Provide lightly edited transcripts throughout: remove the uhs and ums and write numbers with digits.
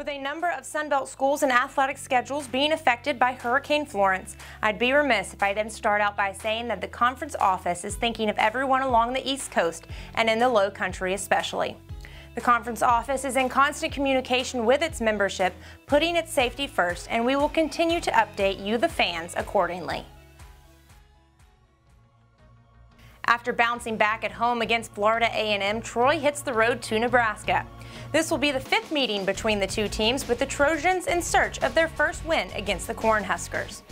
With a number of Sunbelt schools and athletic schedules being affected by Hurricane Florence, I'd be remiss if I didn't start out by saying that the conference office is thinking of everyone along the East Coast and in the Low Country especially. The conference office is in constant communication with its membership, putting its safety first, and we will continue to update you, the fans, accordingly. After bouncing back at home against Florida A&M, Troy hits the road to Nebraska. This will be the fifth meeting between the two teams, with the Trojans in search of their first win against the Cornhuskers.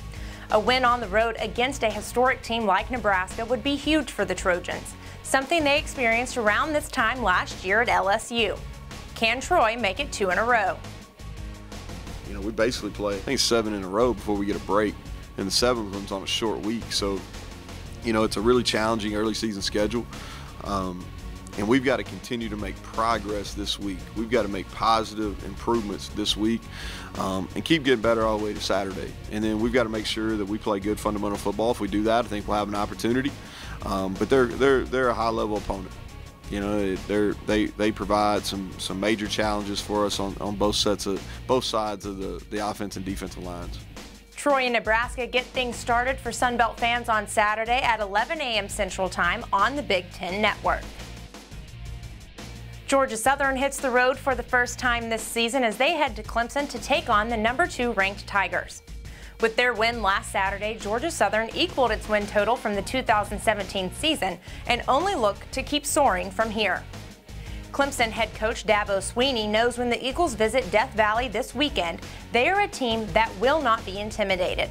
A win on the road against a historic team like Nebraska would be huge for the Trojans, something they experienced around this time last year at LSU. Can Troy make it 2 in a row? You know, we basically play, I think, 7 in a row before we get a break, and the 7th one's on a short week. So, you know, it's a really challenging early season schedule. And we've got to continue to make progress this week. We've got to make positive improvements this week and keep getting better all the way to Saturday. And then we've got to make sure that we play good fundamental football. If we do that, I think we'll have an opportunity. But they're a high-level opponent. You know, they provide some major challenges for us on both sides of the offense and defensive lines. Troy and Nebraska get things started for Sunbelt fans on Saturday at 11 a.m. Central Time on the Big Ten Network. Georgia Southern hits the road for the first time this season as they head to Clemson to take on the number 2 ranked Tigers. With their win last Saturday, Georgia Southern equaled its win total from the 2017 season and only look to keep soaring from here. Clemson head coach Dabo Swinney knows when the Eagles visit Death Valley this weekend, they are a team that will not be intimidated.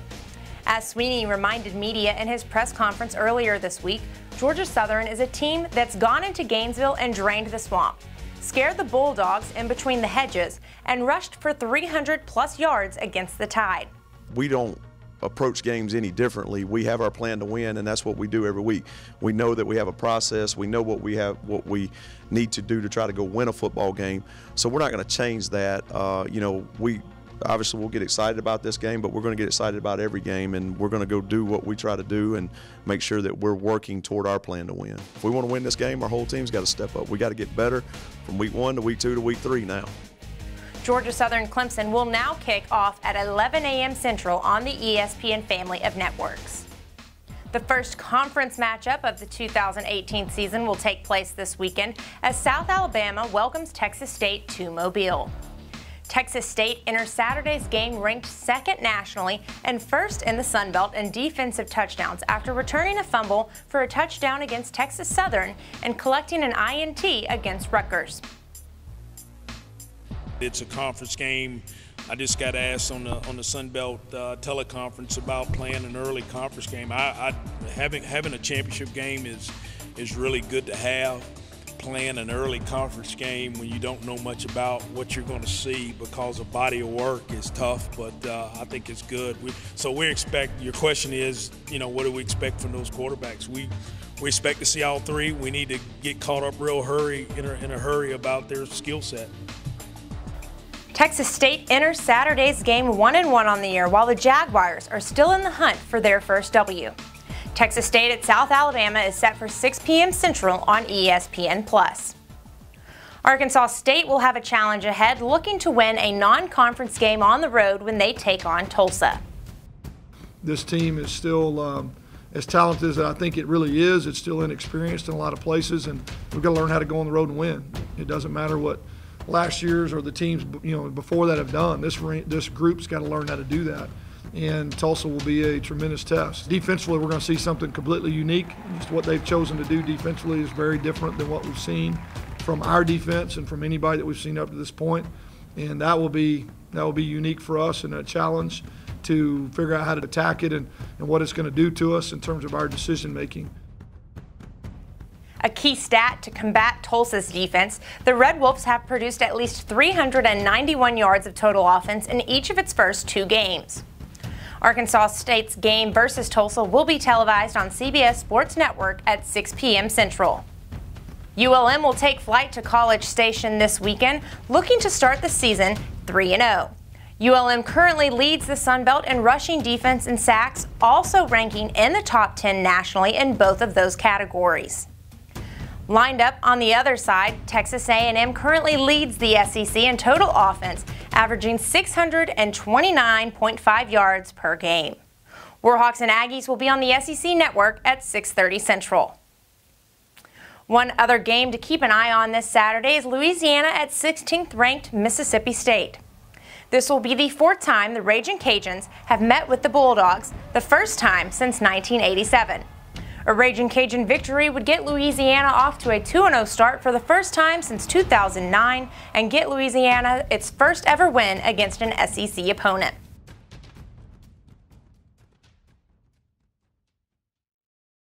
As Swinney reminded media in his press conference earlier this week, Georgia Southern is a team that's gone into Gainesville and drained the swamp, scared the Bulldogs in between the hedges, and rushed for 300-plus yards against the Tide. We don't approach games any differently. We have our plan to win, and that's what we do every week. We know that we have a process. We know what we need to do to try to go win a football game. So we're not going to change that. You know, obviously we'll get excited about this game, but we're going to get excited about every game, and we're going to go do what we try to do and make sure that we're working toward our plan to win. If we want to win this game, our whole team's got to step up. We got to get better from week 1 to week 2 to week 3 now. Georgia Southern Clemson will now kick off at 11 a.m. Central on the ESPN family of networks. The first conference matchup of the 2018 season will take place this weekend as South Alabama welcomes Texas State to Mobile. Texas State enters Saturday's game ranked 2nd nationally and 1st in the Sun Belt in defensive touchdowns after returning a fumble for a touchdown against Texas Southern and collecting an INT against Rutgers. It's a conference game. I just got asked on the Sun Belt teleconference about playing an early conference game. Having a championship game is really good to have. Playing an early conference game when you don't know much about what you're going to see because of body of work is tough, but I think it's good. So we expect, your question is, you know, what do we expect from those quarterbacks? We expect to see all 3. We need to get caught up in a hurry about their skill set. Texas State enters Saturday's game 1-1 on the year, while the Jaguars are still in the hunt for their first W. Texas State at South Alabama is set for 6 p.m. Central on ESPN+. Arkansas State will have a challenge ahead, looking to win a non-conference game on the road when they take on Tulsa. This team is still as talented as I think it really is. It's still inexperienced in a lot of places, and we've got to learn how to go on the road and win. It doesn't matter what last year's or the teams before that have done. This group's got to learn how to do that. And Tulsa will be a tremendous test. Defensively, we're going to see something completely unique. Just what they've chosen to do defensively is very different than what we've seen from our defense and from anybody that we've seen up to this point. And that will be unique for us and a challenge to figure out how to attack it and what it's going to do to us in terms of our decision making. A key stat to combat Tulsa's defense, the Red Wolves have produced at least 391 yards of total offense in each of its first 2 games. Arkansas State's game versus Tulsa will be televised on CBS Sports Network at 6 p.m. Central. ULM will take flight to College Station this weekend, looking to start the season 3-0. ULM currently leads the Sun Belt in rushing defense and sacks, also ranking in the top 10 nationally in both of those categories. Lined up on the other side, Texas A&M currently leads the SEC in total offense, averaging 629.5 yards per game. Warhawks and Aggies will be on the SEC Network at 6:30 Central. One other game to keep an eye on this Saturday is Louisiana at 16th ranked Mississippi State. This will be the 4th time the Ragin' Cajuns have met with the Bulldogs, the first time since 1987. A Ragin' Cajun victory would get Louisiana off to a 2-0 start for the first time since 2009 and get Louisiana its first ever win against an SEC opponent.